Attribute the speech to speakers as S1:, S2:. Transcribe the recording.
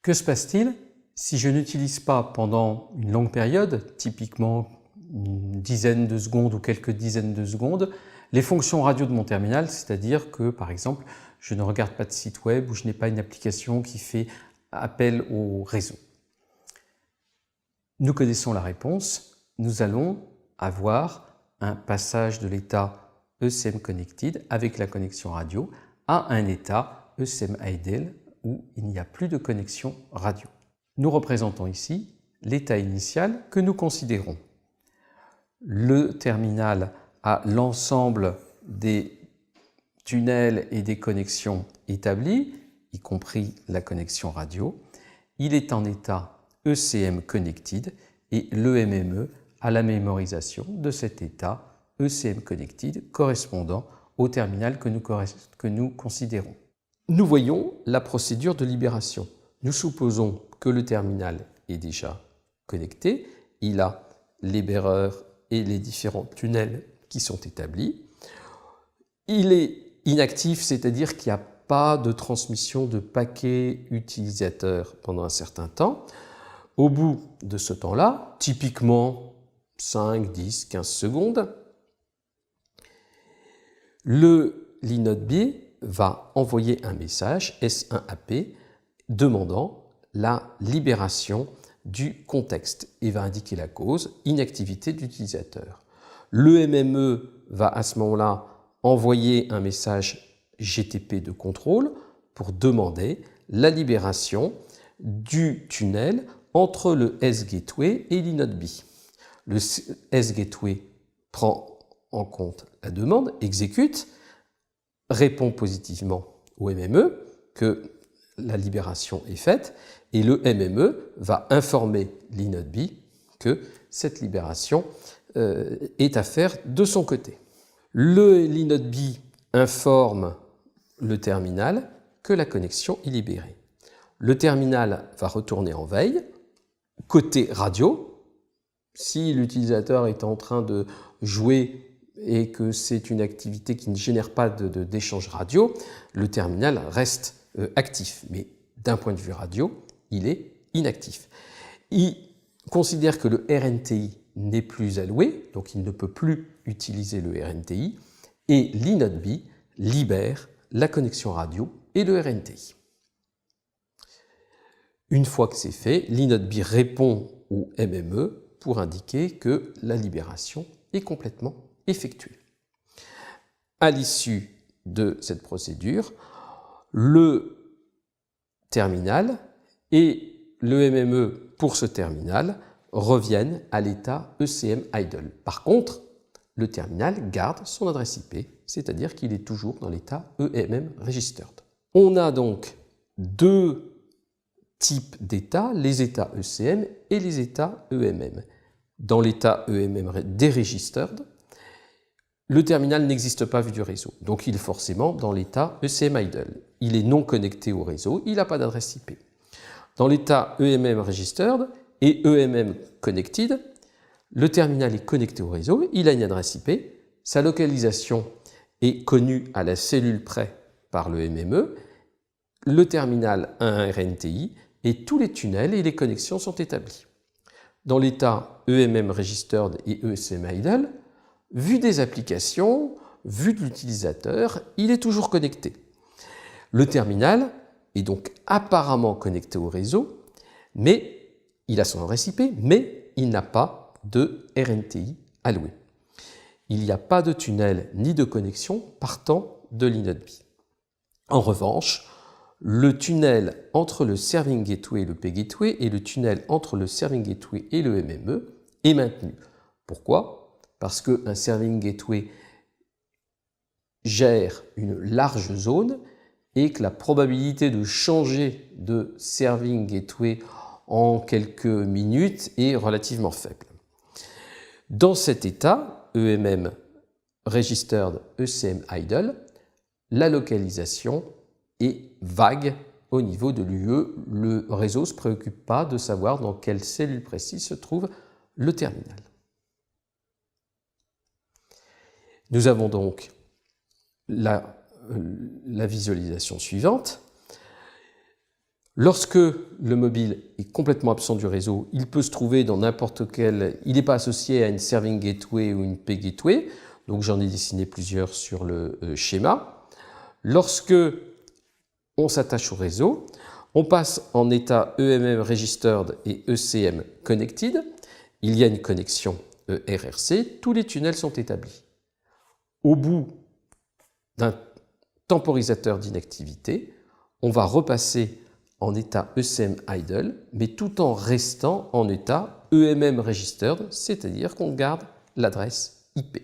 S1: Que se passe-t-il si je n'utilise pas pendant une longue période, typiquement une dizaine de secondes ou quelques dizaines de secondes, les fonctions radio de mon terminal, c'est-à-dire que par exemple je ne regarde pas de site web ou je n'ai pas une application qui fait appel au réseau? Nous connaissons la réponse, nous allons avoir un passage de l'état ECM Connected avec la connexion radio à un état ECM Idle où il n'y a plus de connexion radio. Nous représentons ici l'état initial que nous considérons. Le terminal a l'ensemble des tunnels et des connexions établies, y compris la connexion radio. Il est en état ECM Connected et l'EMME a la mémorisation de cet état ECM Connected correspondant au terminal que nous considérons. Nous voyons la procédure de libération. Nous supposons que le terminal est déjà connecté, il a les bearers et les différents tunnels qui sont établis. Il est inactif, c'est-à-dire qu'il n'y a pas de transmission de paquets utilisateurs pendant un certain temps. Au bout de ce temps-là, typiquement 5, 10, 15 secondes, le linode B va envoyer un message S1AP demandant la libération du contexte et va indiquer la cause, inactivité de l'utilisateur. Le MME va à ce moment-là envoyer un message GTP de contrôle pour demander la libération du tunnel entre le S-Gateway et l'inode B. Le S-Gateway prend en compte la demande, exécute, répond positivement au MME que la libération est faite et le MME va informer l'inode B que cette libération est à faire de son côté. L'inode B informe le terminal que la connexion est libérée. Le terminal va retourner en veille. Côté radio, si l'utilisateur est en train de jouer et que c'est une activité qui ne génère pas d'échange radio, le terminal reste actif. Mais d'un point de vue radio, il est inactif. Il considère que le RNTI n'est plus alloué, donc il ne peut plus utiliser le RNTI, et l'inode B libère la connexion radio et le RNTI. Une fois que c'est fait, l'inode B répond au MME pour indiquer que la libération est complètement effectuée. À l'issue de cette procédure, le terminal et le MME pour ce terminal reviennent à l'état ECM Idle. Par contre, le terminal garde son adresse IP, c'est-à-dire qu'il est toujours dans l'état EMM Registered. On a donc deux types d'états, les états ECM et les états EMM. Dans l'état EMM Deregistered, le terminal n'existe pas vu du réseau, donc il est forcément dans l'état ECM Idle. Il est non connecté au réseau, il n'a pas d'adresse IP. Dans l'état EMM Registered et EMM Connected, le terminal est connecté au réseau, il a une adresse IP, sa localisation est connue à la cellule près par le MME, le terminal a un RNTI et tous les tunnels et les connexions sont établis. Dans l'état EMM Registered et ECM Idle, vu des applications, vu de l'utilisateur, il est toujours connecté. Le terminal est donc apparemment connecté au réseau, mais il a son adresse IP, mais il n'a pas de RNTI alloué. Il n'y a pas de tunnel ni de connexion partant de l'inode B. En revanche, le tunnel entre le Serving Gateway et le P-Gateway et le tunnel entre le Serving Gateway et le MME est maintenu. Pourquoi? Parce qu'un Serving Gateway gère une large zone et que la probabilité de changer de Serving Gateway en quelques minutes est relativement faible. Dans cet état, EMM Registered ECM Idle, la localisation est vague au niveau de l'UE. Le réseau ne se préoccupe pas de savoir dans quelle cellule précise se trouve le terminal. Nous avons donc la visualisation suivante. Lorsque le mobile est complètement absent du réseau, il peut se trouver dans n'importe quel... Il n'est pas associé à une Serving Gateway ou une Pay Gateway, donc j'en ai dessiné plusieurs sur le schéma. Lorsque on s'attache au réseau, on passe en état EMM Registered et ECM Connected. Il y a une connexion RRC, tous les tunnels sont établis. Au bout d'un temporisateur d'inactivité, on va repasser en état ECM idle, mais tout en restant en état EMM registered, c'est-à-dire qu'on garde l'adresse IP.